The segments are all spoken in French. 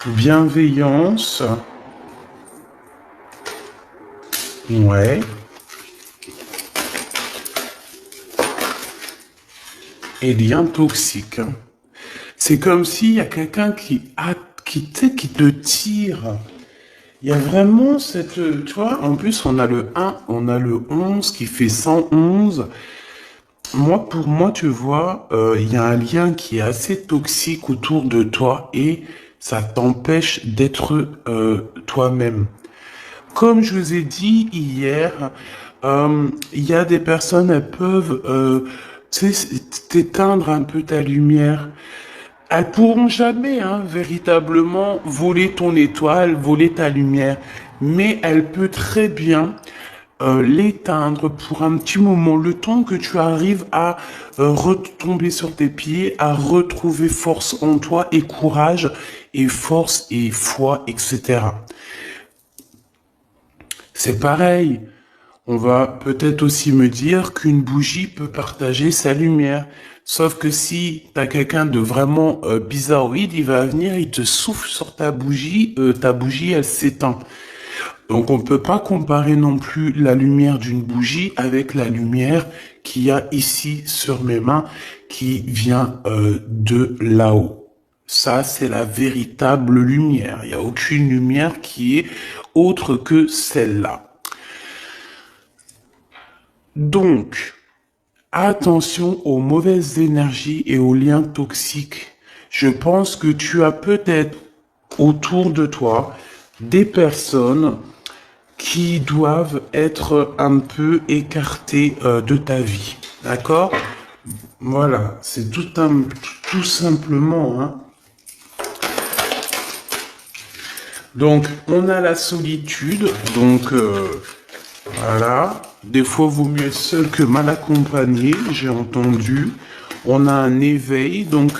bienveillance, ouais, et lien toxique. C'est comme s'il y a quelqu'un qui te tire. Il y a vraiment cette, tu vois, en plus on a le 1, on a le 11 qui fait 111. Moi, pour moi, tu vois, il y a un lien qui est assez toxique autour de toi et ça t'empêche d'être toi-même. Comme je vous ai dit hier, il y a des personnes, elles peuvent tu sais, t'éteindre un peu ta lumière. Elles pourront jamais véritablement voler ton étoile, voler ta lumière, mais elle peut très bien l'éteindre pour un petit moment, le temps que tu arrives à retomber sur tes pieds, à retrouver force en toi et courage et force et foi, etc. C'est pareil. On va peut-être aussi me dire qu'une bougie peut partager sa lumière. Sauf que si t'as quelqu'un de vraiment bizarroïde, il va venir, il te souffle sur ta bougie elle s'éteint. Donc on peut pas comparer non plus la lumière d'une bougie avec la lumière qu'il y a ici sur mes mains qui vient de là-haut. Ça, c'est la véritable lumière. Il n'y a aucune lumière qui est autre que celle-là. Donc, attention aux mauvaises énergies et aux liens toxiques. Je pense que tu as peut-être autour de toi des personnes qui doivent être un peu écartées de ta vie. D'accord? Voilà, c'est tout simplement. Donc, on a la solitude. Donc, voilà. Des fois, vaut mieux être seul que mal accompagné, j'ai entendu. On a un éveil. Donc,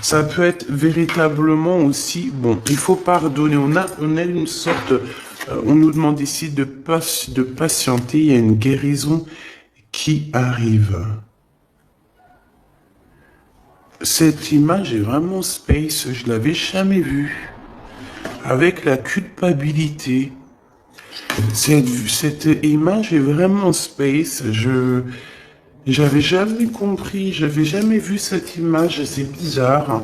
ça peut être véritablement aussi... Bon, il faut pardonner. On a une sorte... on nous demande ici de patienter. Il y a une guérison qui arrive. Cette image est vraiment space. Je l'avais jamais vue. Avec la culpabilité. Cette image est vraiment space. J'avais jamais compris. J'avais jamais vu cette image. C'est bizarre.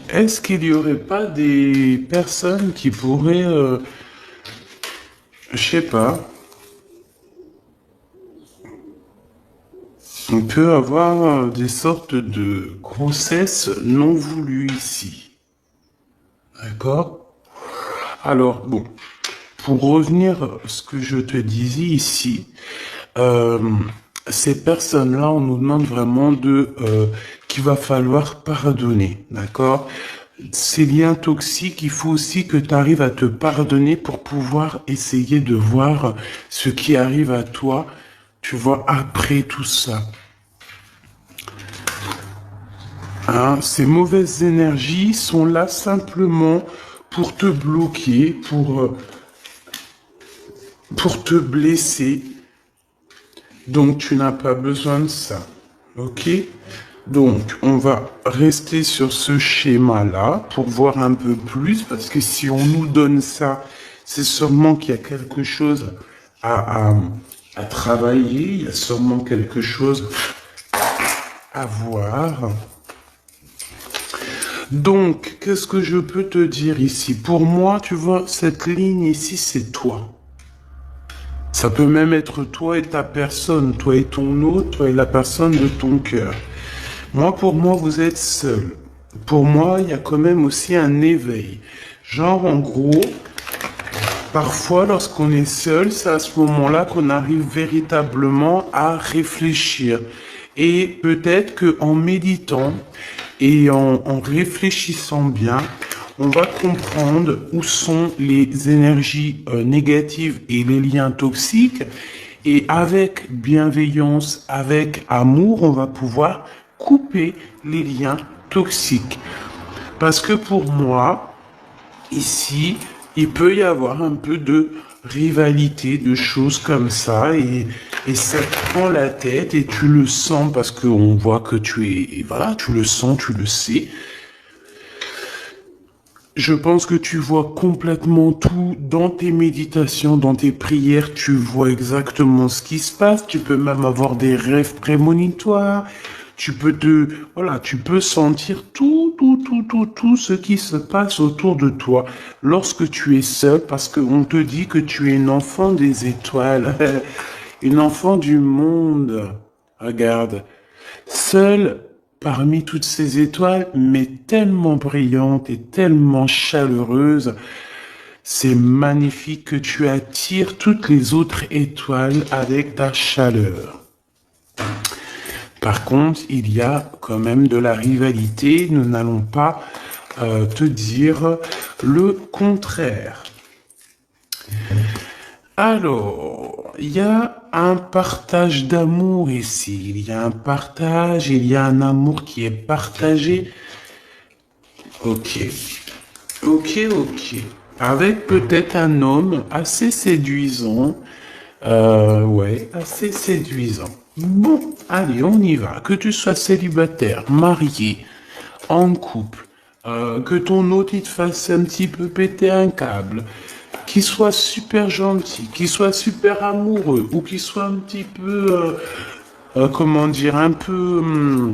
Est-ce qu'il y aurait pas des personnes qui pourraient, je sais pas, on peut avoir des sortes de grossesses non voulues ici. D'accord? Alors, bon, pour revenir à ce que je te disais ici, ces personnes-là, on nous demande vraiment qu'il va falloir pardonner, d'accord? Ces liens toxiques, il faut aussi que tu arrives à te pardonner pour pouvoir essayer de voir ce qui arrive à toi, tu vois, après tout ça. Ces mauvaises énergies sont là simplement pour te bloquer, pour te blesser. Donc, tu n'as pas besoin de ça. Ok? Donc, on va rester sur ce schéma-là pour voir un peu plus, parce que si on nous donne ça, c'est sûrement qu'il y a quelque chose à travailler, il y a sûrement quelque chose à voir. Donc, qu'est-ce que je peux te dire ici? Pour moi, tu vois, cette ligne ici, c'est toi. Ça peut même être toi et ta personne, toi et ton autre, toi et la personne de ton cœur. Moi, pour moi, vous êtes seul. Pour moi, il y a quand même aussi un éveil. Genre, en gros, parfois, lorsqu'on est seul, c'est à ce moment-là qu'on arrive véritablement à réfléchir. Et peut-être qu'en méditant et en réfléchissant bien, on va comprendre où sont les énergies négatives et les liens toxiques. Et avec bienveillance, avec amour, on va pouvoir couper les liens toxiques. Parce que pour moi, ici, il peut y avoir un peu de rivalité, de choses comme ça. Et et ça te prend la tête et tu le sens parce qu'on voit que tu es, voilà, tu le sens, tu le sais. Je pense que tu vois complètement tout dans tes méditations, dans tes prières, tu vois exactement ce qui se passe, tu peux même avoir des rêves prémonitoires, voilà, tu peux sentir tout ce qui se passe autour de toi lorsque tu es seul, parce qu'on te dit que tu es une enfant des étoiles, une enfant du monde. Regarde, seule parmi toutes ces étoiles, mais tellement brillante et tellement chaleureuse, c'est magnifique que tu attires toutes les autres étoiles avec ta chaleur. Par contre, il y a quand même de la rivalité, nous n'allons pas te dire le contraire. Alors, il y a un partage d'amour ici. Il y a un partage, il y a un amour qui est partagé. Ok. Avec peut-être un homme assez séduisant. Ouais, assez séduisant. Bon, allez, on y va. Que tu sois célibataire, marié, en couple, que ton hôte il te fasse un petit peu péter un câble, qu'il soit super gentil, qu'il soit super amoureux, ou qu'il soit un petit peu, comment dire, un peu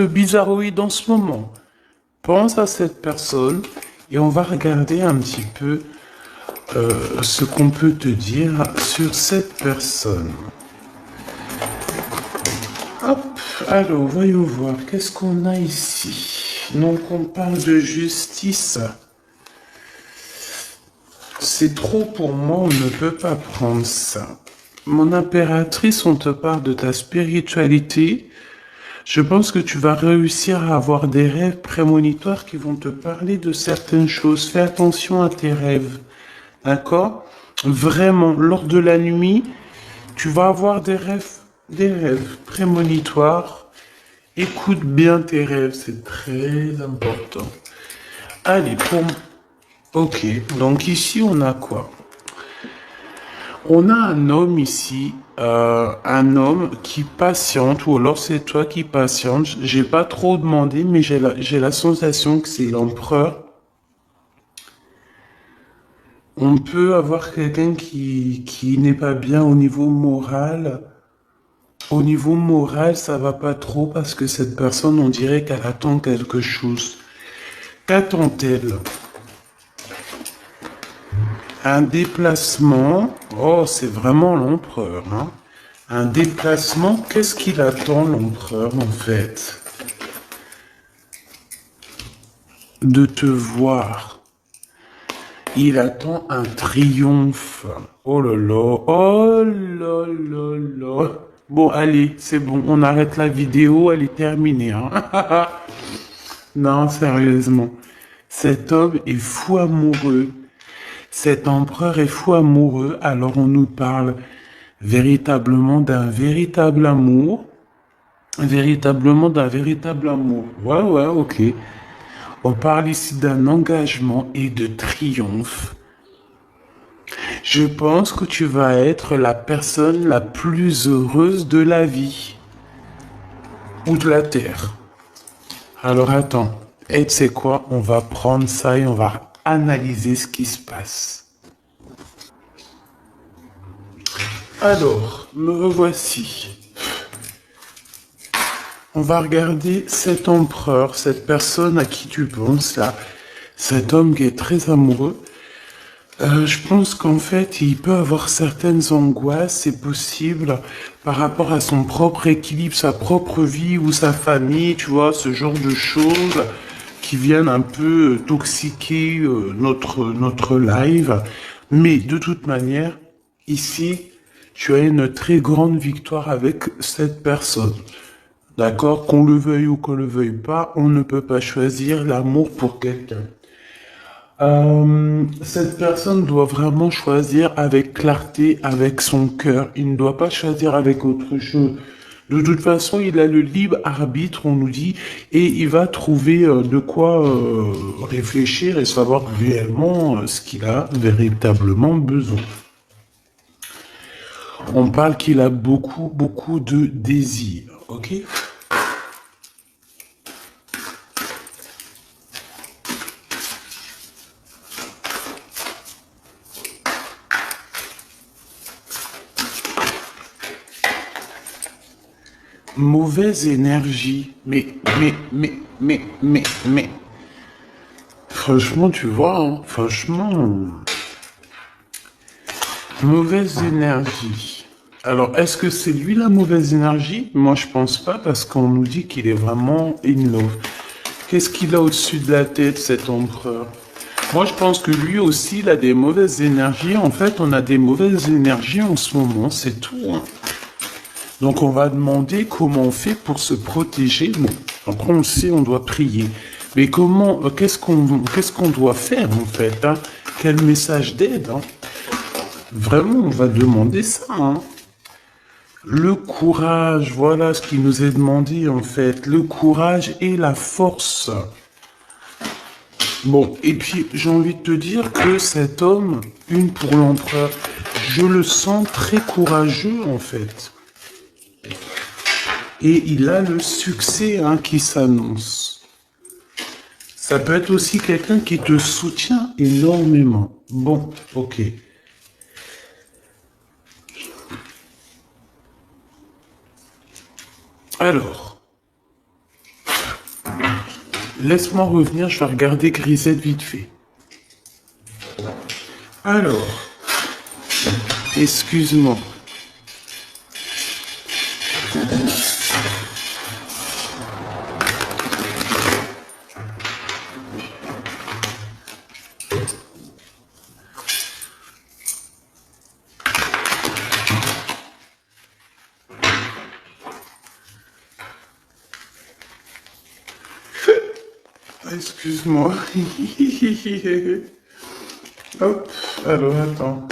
bizarroïde en ce moment. Pense à cette personne et on va regarder un petit peu ce qu'on peut te dire sur cette personne. Hop, alors voyons voir, qu'est-ce qu'on a ici? Donc on parle de justice. C'est trop pour moi, on ne peut pas prendre ça. Mon impératrice, on te parle de ta spiritualité. Je pense que tu vas réussir à avoir des rêves prémonitoires qui vont te parler de certaines choses. Fais attention à tes rêves. D'accord? Vraiment, lors de la nuit, tu vas avoir des rêves prémonitoires. Écoute bien tes rêves, c'est très important. Allez, Ok, donc ici on a quoi? On a un homme ici, un homme qui patiente, ou alors c'est toi qui patiente. J'ai pas trop demandé, mais j'ai la sensation que c'est l'empereur. On peut avoir quelqu'un qui n'est pas bien au niveau moral. Au niveau moral, ça va pas trop parce que cette personne, on dirait qu'elle attend quelque chose. Qu'attend-elle? Un déplacement. Oh, c'est vraiment l'empereur, hein. Un déplacement, qu'est-ce qu'il attend, l'empereur, en fait? De te voir. Il attend un triomphe. Oh là là, oh là là là. Bon, allez, c'est bon, on arrête la vidéo, elle est terminée, hein. Non, sérieusement. Cet homme est fou amoureux. Cet empereur est fou amoureux, alors on nous parle véritablement d'un véritable amour. Véritablement d'un véritable amour. Ouais, ok. On parle ici d'un engagement et de triomphe. Je pense que tu vas être la personne la plus heureuse de la vie. Ou de la terre. Alors attends. Et tu sais quoi? On va prendre ça et on va analyser ce qui se passe. Alors, me revoici. On va regarder cet empereur, cette personne à qui tu penses là, cet homme qui est très amoureux. Je pense qu'en fait, il peut avoir certaines angoisses, c'est possible, par rapport à son propre équilibre, sa propre vie ou sa famille, tu vois, ce genre de choses qui viennent un peu toxiquer notre live. Mais de toute manière, ici, tu as une très grande victoire avec cette personne. D'accord? Qu'on le veuille ou qu'on le veuille pas, on ne peut pas choisir l'amour pour quelqu'un. Cette personne doit vraiment choisir avec clarté, avec son cœur. Il ne doit pas choisir avec autre chose. De toute façon, il a le libre arbitre, on nous dit, et il va trouver de quoi réfléchir et savoir réellement ce qu'il a véritablement besoin. On parle qu'il a beaucoup, beaucoup de désirs, ok? Mauvaise énergie. Mais. Franchement, tu vois, hein, franchement, mauvaise énergie. Alors, est-ce que c'est lui la mauvaise énergie? Moi, je pense pas parce qu'on nous dit qu'il est vraiment in love. Qu'est-ce qu'il a au-dessus de la tête, cet empereur? Moi, je pense que lui aussi, il a des mauvaises énergies. En fait, on a des mauvaises énergies en ce moment, c'est tout, hein. Donc, on va demander comment on fait pour se protéger. Bon, après, on sait, on doit prier. Mais comment, qu'est-ce qu'on doit faire, en fait, hein? Quel message d'aide, hein? Vraiment, on va demander ça, hein. Le courage, voilà ce qui nous est demandé, en fait. Le courage et la force. Bon, et puis, j'ai envie de te dire que cet homme, une pour l'empereur, je le sens très courageux, en fait. Et il a le succès, hein, qui s'annonce. Ça peut être aussi quelqu'un qui te soutient énormément. Bon, ok. Alors, laisse-moi revenir, je vais regarder Grisette vite fait. Alors, excuse-moi. Excuse-moi. Hop, alors attends.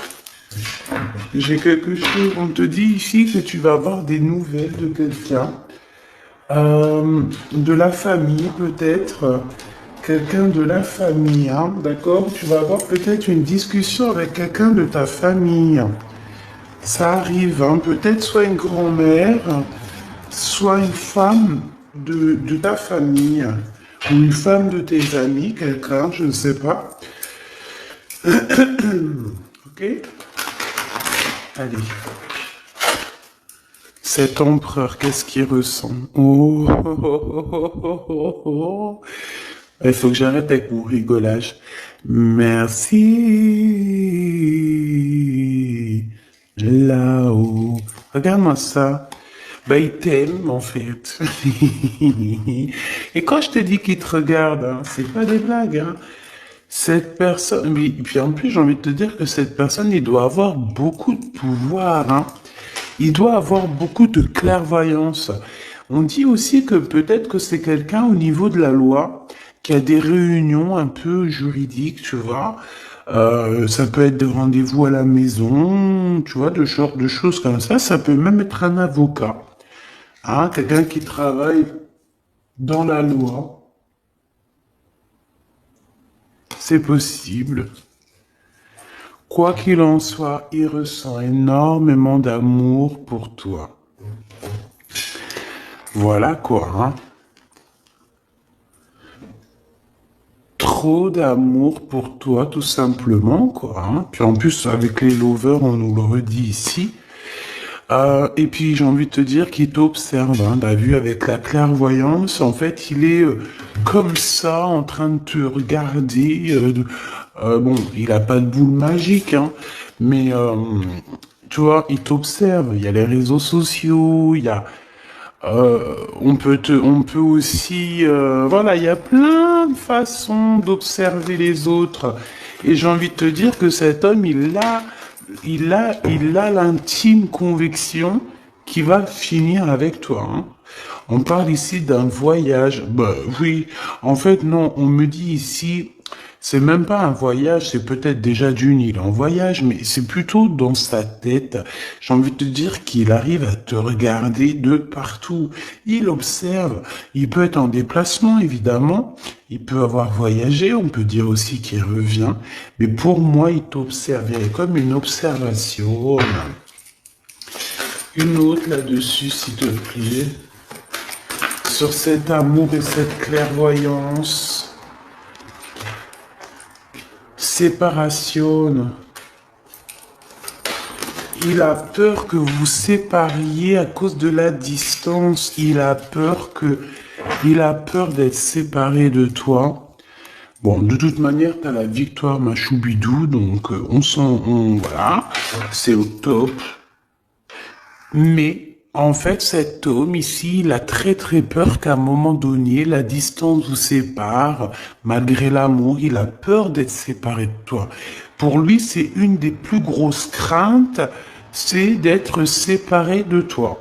J'ai quelque chose. On te dit ici que tu vas avoir des nouvelles de quelqu'un. De la famille peut-être. Quelqu'un de la famille, hein, d'accord? Tu vas avoir peut-être une discussion avec quelqu'un de ta famille. Ça arrive, hein, peut-être soit une grand-mère, soit une femme de ta famille, ou une femme de tes amis, quelqu'un, je ne sais pas. Ok? Allez. Cet empereur, qu'est-ce qu'il ressent? Oh, oh, oh, oh, oh, oh, oh. Il faut que j'arrête avec mon rigolage. Merci. Là-haut. Regarde-moi ça. Bah, il t'aime, en fait. Et quand je te dis qu'il te regarde, hein, c'est pas des blagues, hein. Cette personne, oui, et puis en plus, j'ai envie de te dire que cette personne, il doit avoir beaucoup de pouvoir, hein. Il doit avoir beaucoup de clairvoyance. On dit aussi que peut-être que c'est quelqu'un au niveau de la loi qui a des réunions un peu juridiques, tu vois. Ça peut être des rendez-vous à la maison, tu vois, de genre de choses comme ça. Ça peut même être un avocat, hein, quelqu'un qui travaille dans la loi. C'est possible. Quoi qu'il en soit, il ressent énormément d'amour pour toi. Voilà quoi, hein. Trop d'amour pour toi, tout simplement, quoi, hein. Puis en plus, avec les lovers, on nous le redit ici. Et puis j'ai envie de te dire qu'il t'observe, hein, t'as vu avec la clairvoyance, en fait il est comme ça en train de te regarder. Bon, il a pas de boule magique, hein, mais tu vois, il t'observe. Il y a les réseaux sociaux, il y a on peut aussi, voilà, il y a plein de façons d'observer les autres. Et j'ai envie de te dire que cet homme, il a l'intime conviction qu'il va finir avec toi, hein. On parle ici d'un voyage. Bah oui, en fait non, on me dit ici, c'est même pas un voyage, c'est peut-être déjà d'une île en voyage, mais c'est plutôt dans sa tête. J'ai envie de te dire qu'il arrive à te regarder de partout. Il observe, il peut être en déplacement évidemment, il peut avoir voyagé, on peut dire aussi qu'il revient, mais pour moi il t'observe, il y a comme une observation. Une autre là-dessus, s'il te plaît. Sur cet amour et cette clairvoyance. Séparation. Il a peur que vous sépariez à cause de la distance. Il a peur d'être séparé de toi. Bon, de toute manière, t'as la victoire, ma choubidou, donc voilà, c'est au top. Mais, en fait, cet homme ici, il a très très peur qu'à un moment donné, la distance vous sépare, malgré l'amour, il a peur d'être séparé de toi. Pour lui, c'est une des plus grosses craintes, c'est d'être séparé de toi.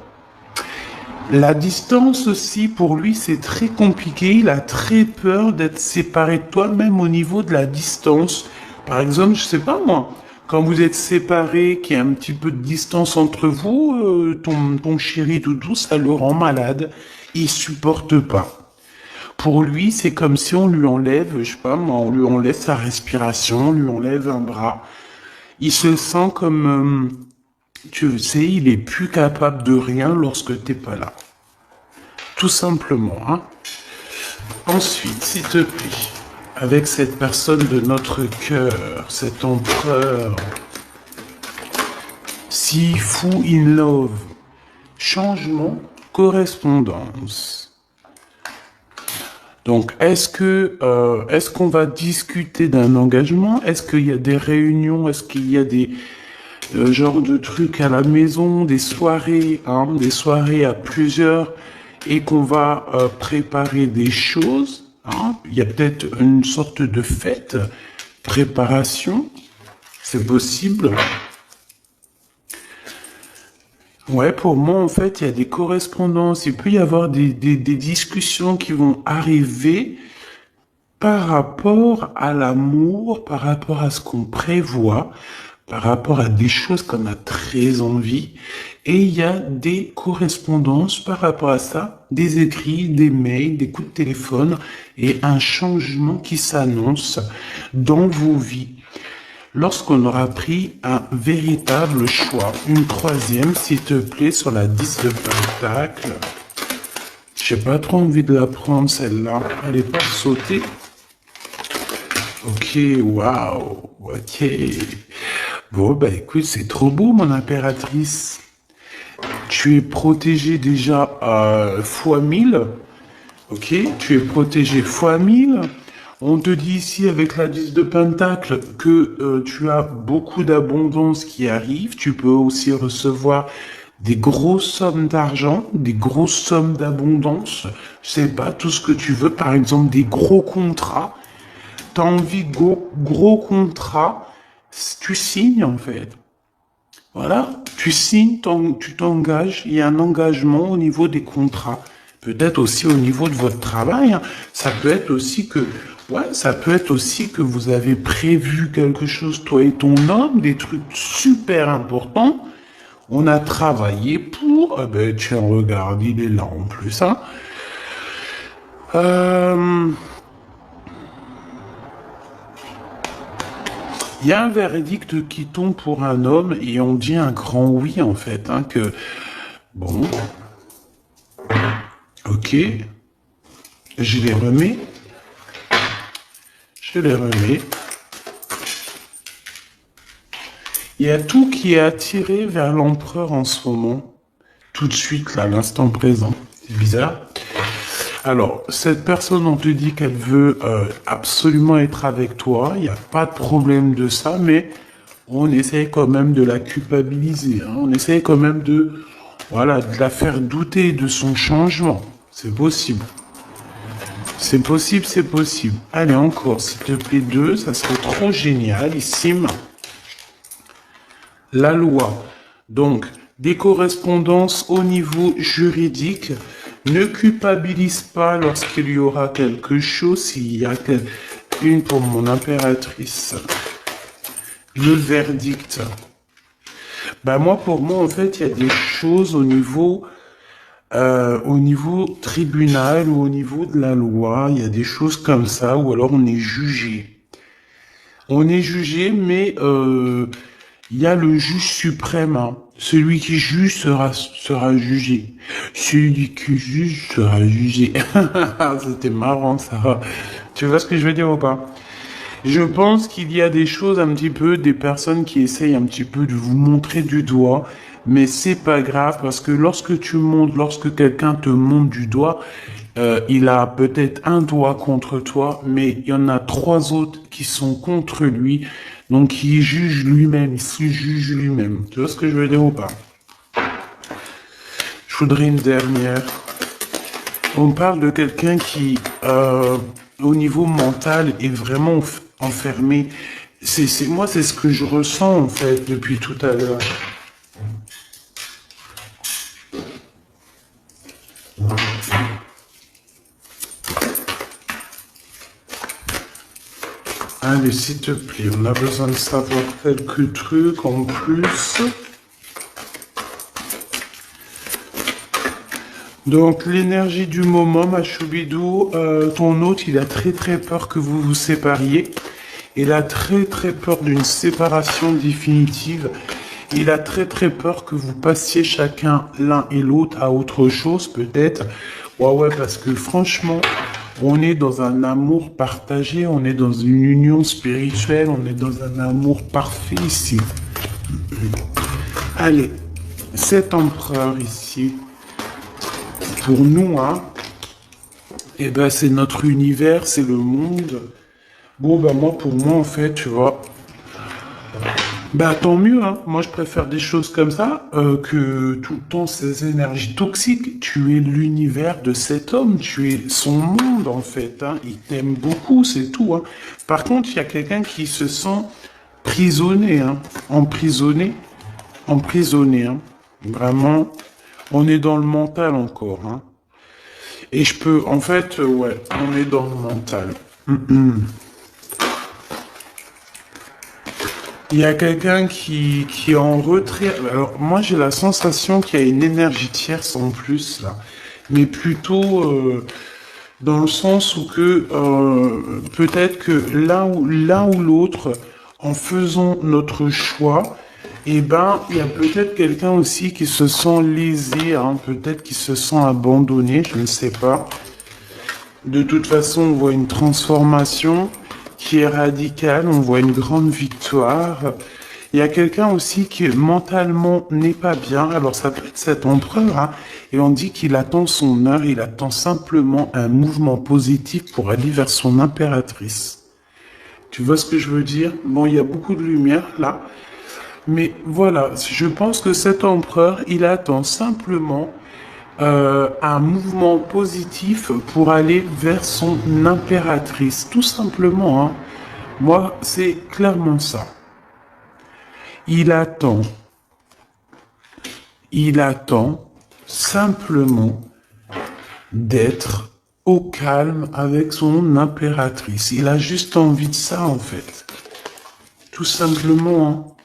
La distance aussi, pour lui, c'est très compliqué. Il a très peur d'être séparé de toi, même au niveau de la distance. Par exemple, je sais pas moi, quand vous êtes séparés, qu'il y a un petit peu de distance entre vous, ton chéri tout, ça le rend malade. Il supporte pas. Pour lui, c'est comme si on lui enlève, je sais pas moi, on lui enlève sa respiration, on lui enlève un bras. Il se sent comme, tu sais, il est plus capable de rien lorsque t'es pas là. Tout simplement, hein. Ensuite, s'il te plaît, avec cette personne de notre cœur, cet empereur, si fou in love, changement, correspondance. Donc, est-ce qu'on va discuter d'un engagement? Est-ce qu'il y a des réunions? Est-ce qu'il y a des genres de trucs à la maison, des soirées à plusieurs, et qu'on va préparer des choses, hein? Il y a peut-être une sorte de fête, préparation, c'est possible. Ouais, pour moi, en fait, il y a des correspondances, il peut y avoir des discussions qui vont arriver par rapport à l'amour, par rapport à ce qu'on prévoit, par rapport à des choses qu'on a très envie. Et il y a des correspondances par rapport à ça, des écrits, des mails, des coups de téléphone et un changement qui s'annonce dans vos vies. Lorsqu'on aura pris un véritable choix. Une troisième, s'il te plaît, sur la 10 de Pentacle. J'ai pas trop envie de la prendre, celle-là. Elle est pas sautée. Ok, waouh, ok. Bon, bah écoute, c'est trop beau, mon impératrice. Tu es protégée déjà fois 1000. Ok, tu es protégée fois 1000. On te dit ici avec la 10 de Pentacle que tu as beaucoup d'abondance qui arrive. Tu peux aussi recevoir des grosses sommes d'argent, des grosses sommes d'abondance. Je sais pas, tout ce que tu veux. Par exemple, des gros contrats. T'as envie de gros contrats. Tu signes en fait. Voilà, tu signes, tu t'engages. Il y a un engagement au niveau des contrats. Peut-être aussi au niveau de votre travail, hein. Ça peut être aussi que, ouais, ça peut être aussi que vous avez prévu quelque chose, toi et ton homme, des trucs super importants. On a travaillé pour, ben, tiens, regarde, il est là en plus, hein. Il y a un verdict qui tombe pour un homme et on dit un grand oui, en fait, hein, que, bon, ok, je les remets. Je les remets. Il y a tout qui est attiré vers l'empereur en ce moment. Tout de suite, là, à l'instant présent. C'est bizarre. Alors, cette personne, on te dit qu'elle veut absolument être avec toi. Il n'y a pas de problème de ça, mais on essaye quand même de la culpabiliser, hein. On essaye quand même de, voilà, de la faire douter de son changement. C'est possible. C'est possible, c'est possible. Allez, encore, s'il te plaît, 2, ça serait trop génial, ici. La loi. Donc, des correspondances au niveau juridique. Ne culpabilise pas lorsqu'il y aura quelque chose, s'il y a une pour mon impératrice. Le verdict. Ben moi, pour moi, en fait, il y a des choses au niveau tribunal ou au niveau de la loi. Il y a des choses comme ça, ou alors on est jugé. On est jugé, mais il y a le juge suprême, hein. Celui qui juge sera jugé. Celui qui juge sera jugé. C'était marrant, ça. Tu vois ce que je veux dire ou pas? Je pense qu'il y a des choses un petit peu, des personnes qui essayent un petit peu de vous montrer du doigt, mais c'est pas grave parce que lorsque quelqu'un te montre du doigt, il a peut-être un doigt contre toi, mais il y en a trois autres qui sont contre lui, donc il juge lui-même, il se juge lui-même. Tu vois ce que je veux dire ou pas? Je voudrais une dernière. On parle de quelqu'un qui, au niveau mental, est vraiment enfermé. Moi, c'est ce que je ressens, en fait, depuis tout à l'heure. Allez, s'il te plaît, on a besoin de savoir quelques trucs en plus. Donc, l'énergie du moment, ma choubidou, ton hôte, il a très très peur que vous vous sépariez. Il a très très peur d'une séparation définitive. Il a très très peur que vous passiez chacun l'un et l'autre à autre chose, peut-être. Ouais, parce que franchement, on est dans un amour partagé, on est dans une union spirituelle, on est dans un amour parfait ici. Allez, cet empereur ici, pour nous, hein, eh ben, c'est notre univers, c'est le monde. Bon, ben, pour moi, en fait, tu vois, bah tant mieux, hein. Moi je préfère des choses comme ça que tout le temps ces énergies toxiques. Tu es l'univers de cet homme, tu es son monde en fait, hein. Il t'aime beaucoup, c'est tout, hein. Par contre, il y a quelqu'un qui se sent prisonnier, hein. Emprisonné, hein. Vraiment, on est dans le mental encore, hein. Et je peux, en fait, ouais, on est dans le mental. Il y a quelqu'un qui est en retrait. Alors, moi, j'ai la sensation qu'il y a une énergie tierce en plus, là. Mais plutôt dans le sens où que peut-être que l'un ou l'autre, en faisant notre choix, eh ben, il y a peut-être quelqu'un aussi qui se sent lésé, hein, peut-être qui se sent abandonné, je ne sais pas. De toute façon, on voit une transformation qui est radicale, on voit une grande victoire. Il y a quelqu'un aussi qui mentalement n'est pas bien, alors ça peut être cet empereur, hein, et on dit qu'il attend son heure, il attend simplement un mouvement positif pour aller vers son impératrice. Tu vois ce que je veux dire? Bon, il y a beaucoup de lumière là, mais voilà, je pense que cet empereur, il attend simplement un mouvement positif pour aller vers son impératrice, tout simplement, hein. Moi, c'est clairement ça. Il attend, il attend simplement d'être au calme avec son impératrice. Il a juste envie de ça, en fait. Tout simplement,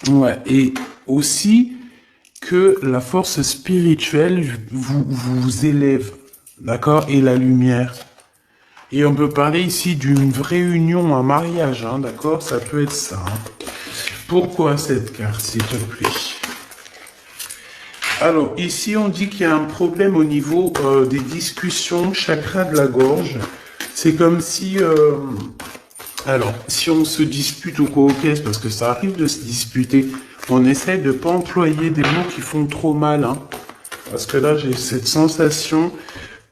hein. Ouais, et aussi que la force spirituelle vous élève, d'accord, et la lumière. Et on peut parler ici d'une vraie union, un mariage, hein, d'accord, ça peut être ça. Hein. Pourquoi cette carte, s'il te plaît? Alors, ici, on dit qu'il y a un problème au niveau des discussions, chakra de la gorge. C'est comme si... alors, si on se dispute ou quoi, ok, parce que ça arrive de se disputer, on essaie de pas employer des mots qui font trop mal, hein. Parce que là, j'ai cette sensation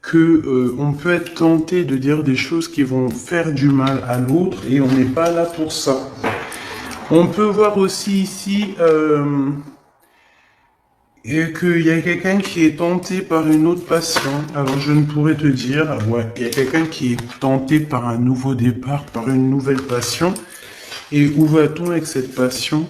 que on peut être tenté de dire des choses qui vont faire du mal à l'autre et on n'est pas là pour ça. On peut voir aussi ici qu'il y a quelqu'un qui est tenté par une autre passion. Alors je ne pourrais te dire, ouais, il y a quelqu'un qui est tenté par un nouveau départ, par une nouvelle passion. Et où va-t-on avec cette passion?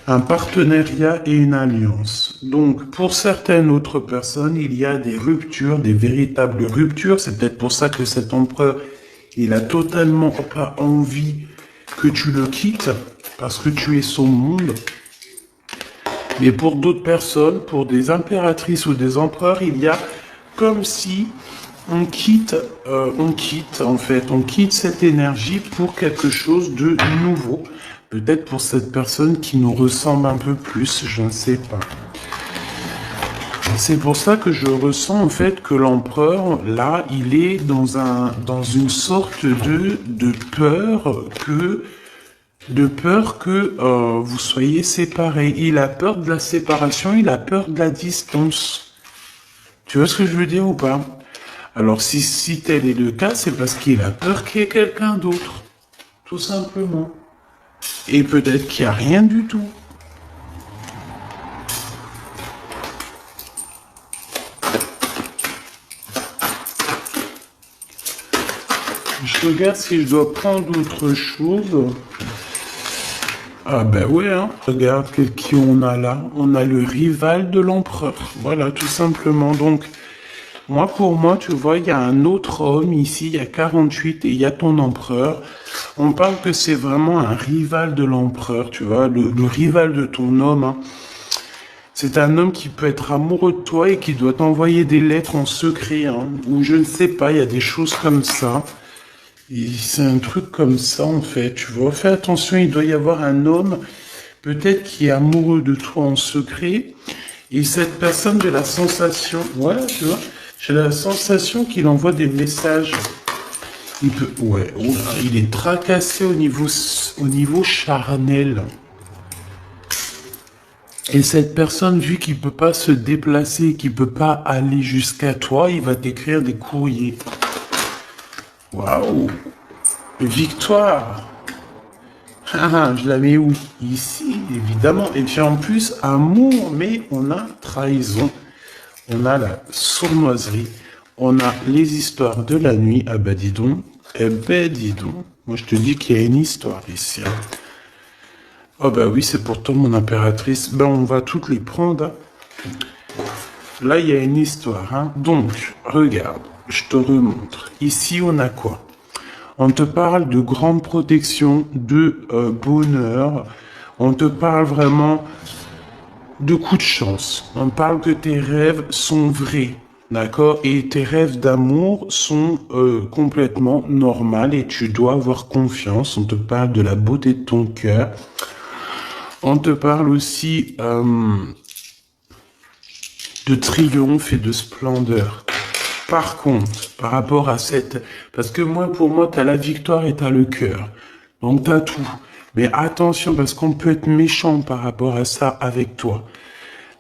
Un partenariat et une alliance. Donc, pour certaines autres personnes, il y a des ruptures, des véritables ruptures. C'est peut-être pour ça que cet empereur, il a totalement pas envie que tu le quittes, parce que tu es son monde. Mais pour d'autres personnes, pour des impératrices ou des empereurs, il y a comme si on quitte cette énergie pour quelque chose de nouveau. Peut-être pour cette personne qui nous ressemble un peu plus, je ne sais pas. C'est pour ça que je ressens en fait que l'empereur, là, il est dans une sorte de peur que vous soyez séparés. Il a peur de la séparation, il a peur de la distance. Tu vois ce que je veux dire ou pas? Alors si tel est le cas, c'est parce qu'il a peur qu'il y ait quelqu'un d'autre. Tout simplement. Et peut-être qu'il n'y a rien du tout. Je regarde si je dois prendre autre chose. Ah ben ouais, hein. Regarde qui on a là. On a le rival de l'empereur. Voilà, tout simplement. Donc, pour moi, tu vois, il y a un autre homme ici, il y a 48 et il y a ton empereur. On parle que c'est vraiment un rival de l'empereur, tu vois, le rival de ton homme. Hein. C'est un homme qui peut être amoureux de toi et qui doit t'envoyer des lettres en secret, hein, ou je ne sais pas, il y a des choses comme ça. C'est un truc comme ça, en fait, tu vois. Fais attention, il doit y avoir un homme, peut-être qui est amoureux de toi en secret. Et cette personne, j'ai la sensation, voilà, tu vois, j'ai la sensation qu'il envoie des messages. Il peut, ouais, il est tracassé au niveau charnel. Et cette personne, vu qu'il peut pas se déplacer, qu'il peut pas aller jusqu'à toi, il va t'écrire des courriers. Waouh! Victoire! Ah, je la mets où? Ici, évidemment. Et puis en plus, amour, mais on a trahison. On a la sournoiserie. On a les histoires de la nuit. Ah bah dis donc. Eh ben dis donc. Moi je te dis qu'il y a une histoire ici. Hein. Oh bah oui, c'est pourtant mon impératrice. Ben on va toutes les prendre. Hein. Là, il y a une histoire. Hein. Donc, regarde, je te remontre. Ici, on a quoi? On te parle de grande protection, de bonheur. On te parle vraiment de coups de chance. On parle que tes rêves sont vrais. D'accord? Et tes rêves d'amour sont complètement normaux et tu dois avoir confiance. On te parle de la beauté de ton cœur. On te parle aussi de triomphe et de splendeur. Par contre, par rapport à cette... Parce que pour moi, t'as la victoire et t'as le cœur. Donc t'as tout. Mais attention, parce qu'on peut être méchant par rapport à ça avec toi.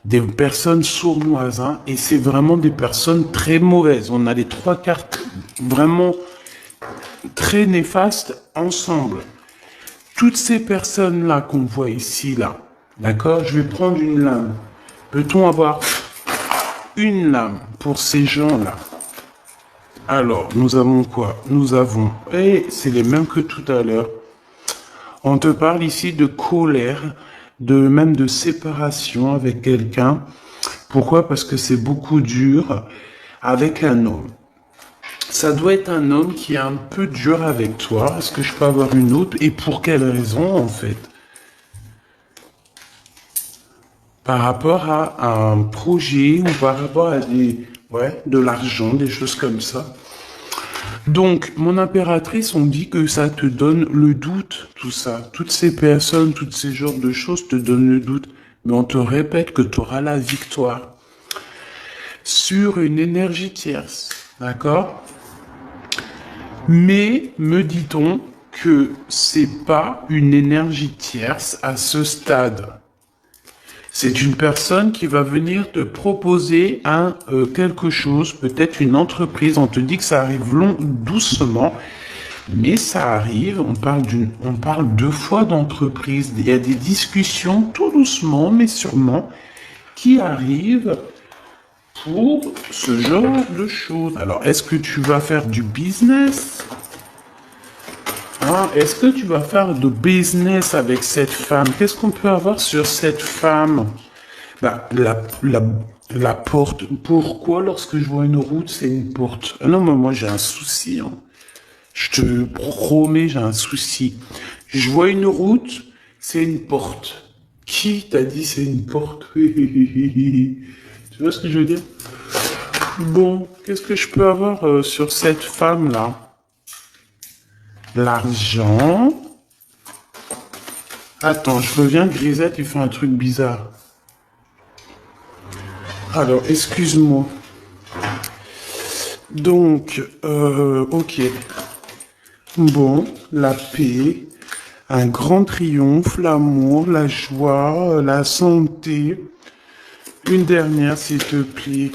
Des personnes sournoises, hein, et c'est vraiment des personnes très mauvaises. On a les trois cartes vraiment très néfastes ensemble. Toutes ces personnes-là qu'on voit ici, là, d'accord? Je vais prendre une lame. Peut-on avoir une lame pour ces gens-là? Alors, nous avons quoi? Nous avons, et c'est les mêmes que tout à l'heure. On te parle ici de colère, même de séparation avec quelqu'un. Pourquoi? Parce que c'est beaucoup dur avec un homme. Ça doit être un homme qui est un peu dur avec toi. Est-ce que je peux avoir une autre? Et pour quelle raison, en fait? Par rapport à un projet ou par rapport à de l'argent, des choses comme ça. Donc, mon impératrice, on dit que ça te donne le doute, tout ça. Toutes ces personnes, tous ces genres de choses te donnent le doute. Mais on te répète que tu auras la victoire sur une énergie tierce. D'accord? Mais, me dit-on que c'est pas une énergie tierce à ce stade. C'est une personne qui va venir te proposer quelque chose, peut-être une entreprise. On te dit que ça arrive doucement, mais ça arrive. On parle deux fois d'entreprise. Il y a des discussions tout doucement, mais sûrement, qui arrivent pour ce genre de choses. Alors, est-ce que tu vas faire du business? Est-ce que tu vas faire de business avec cette femme? Qu'est-ce qu'on peut avoir sur cette femme? Bah, la porte. Pourquoi lorsque je vois une route, c'est une porte? Ah non, mais moi j'ai un souci. Hein. Je te promets, j'ai un souci. Je vois une route, c'est une porte. Qui t'a dit c'est une porte? Tu vois ce que je veux dire? Bon, qu'est-ce que je peux avoir sur cette femme-là? L'argent, Attends, je reviens, Grisette, il fait un truc bizarre. Alors, excuse-moi. Donc, ok. Bon, la paix, un grand triomphe, l'amour, la joie, la santé. Une dernière, s'il te plaît,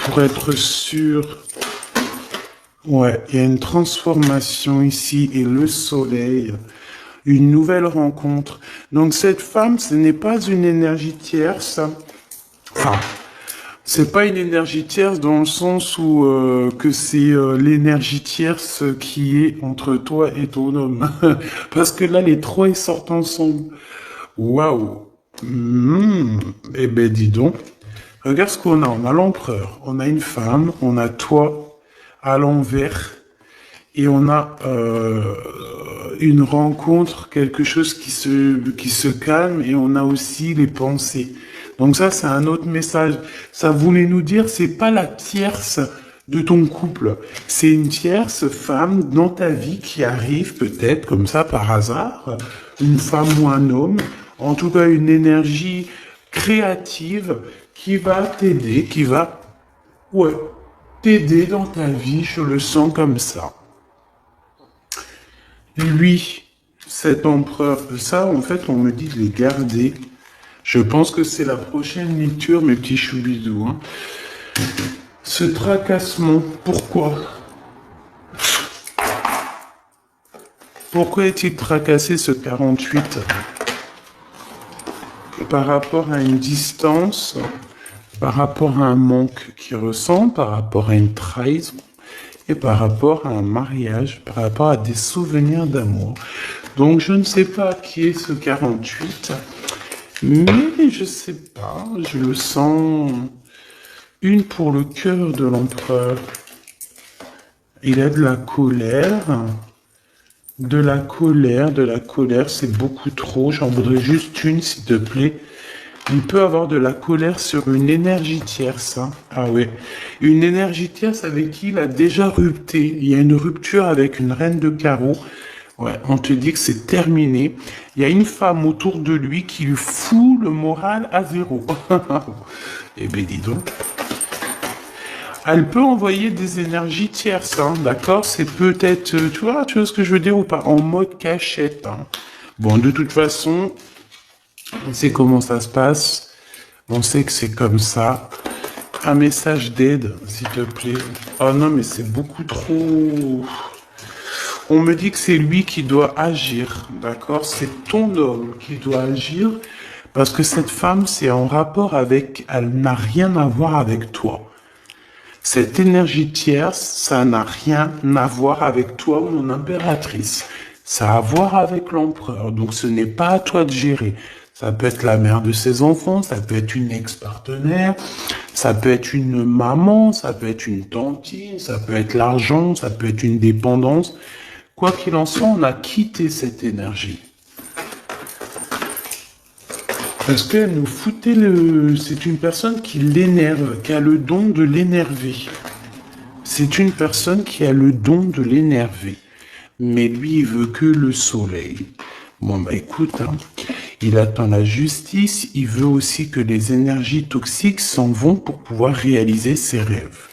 pour être sûr. Ouais, il y a une transformation ici et le soleil. Une nouvelle rencontre. Donc cette femme, ce n'est pas une énergie tierce. Enfin, c'est pas une énergie tierce dans le sens où que c'est l'énergie tierce qui est entre toi et ton homme. Parce que là, les trois, ils sortent ensemble. Waouh. Eh ben, dis donc. Regarde ce qu'on a. On a l'empereur, on a une femme, on a toi à l'envers. Et on a une rencontre, quelque chose qui se calme, et on a aussi les pensées. Donc ça, c'est un autre message. Ça voulait nous dire, c'est pas la tierce de ton couple. C'est une tierce femme dans ta vie qui arrive peut-être comme ça par hasard, une femme ou un homme, en tout cas une énergie créative qui va t'aider, qui va, ouais, t'aider dans ta vie, je le sens comme ça. Lui, cet empereur, ça, en fait, on me dit de les garder. Je pense que c'est la prochaine lecture, mes petits choubidous. Hein. Ce tracassement, pourquoi? Pourquoi est-il tracassé, ce 48? Par rapport à une distance, par rapport à un manque qu'il ressent, par rapport à une trahison, et par rapport à un mariage, par rapport à des souvenirs d'amour. Donc je ne sais pas qui est ce 48, mais je sais pas, je le sens. Une pour le cœur de l'empereur. Il a de la colère, de la colère, de la colère, c'est beaucoup trop. J'en voudrais juste une, s'il te plaît. Il peut avoir de la colère sur une énergie tierce. Hein. Ah ouais. Une énergie tierce avec qui il a déjà rupté. Il y a une rupture avec une reine de carreau. Ouais, on te dit que c'est terminé. Il y a une femme autour de lui qui lui fout le moral à zéro. Eh ben dis donc. Elle peut envoyer des énergies tierces, hein, d'accord? C'est peut-être, tu vois ce que je veux dire ou pas? En mode cachette. Hein. Bon, de toute façon, on sait comment ça se passe. On sait que c'est comme ça. Un message d'aide, s'il te plaît. Oh non, mais c'est beaucoup trop... On me dit que c'est lui qui doit agir, d'accord? C'est ton homme qui doit agir parce que cette femme, c'est en rapport avec... Elle n'a rien à voir avec toi. Cette énergie tierce, ça n'a rien à voir avec toi, mon impératrice. Ça a à voir avec l'empereur. Donc ce n'est pas à toi de gérer. Ça peut être la mère de ses enfants, ça peut être une ex-partenaire, ça peut être une maman, ça peut être une tantine, ça peut être l'argent, ça peut être une dépendance. Quoi qu'il en soit, on a quitté cette énergie. Parce qu'elle nous foutait le... C'est une personne qui l'énerve, qui a le don de l'énerver. C'est une personne qui a le don de l'énerver. Mais lui, il veut que le soleil. Bon, bah écoute, hein, il attend la justice, il veut aussi que les énergies toxiques s'en vont pour pouvoir réaliser ses rêves.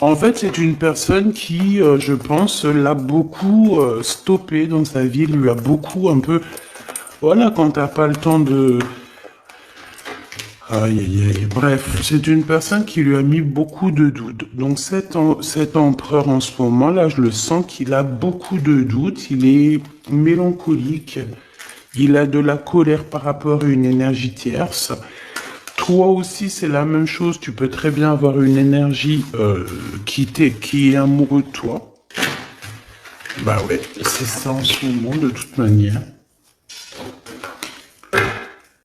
En fait, c'est une personne qui, je pense, l'a beaucoup stoppé dans sa vie, lui a beaucoup un peu... Voilà, quand t'as pas le temps de... Aïe, aïe, aïe. Bref, c'est une personne qui lui a mis beaucoup de doutes. Donc cet empereur en ce moment-là, je le sens qu'il a beaucoup de doutes, il est mélancolique, il a de la colère par rapport à une énergie tierce. Toi aussi, c'est la même chose, tu peux très bien avoir une énergie qui est amoureux de toi. Bah ouais, c'est ça en ce moment de toute manière.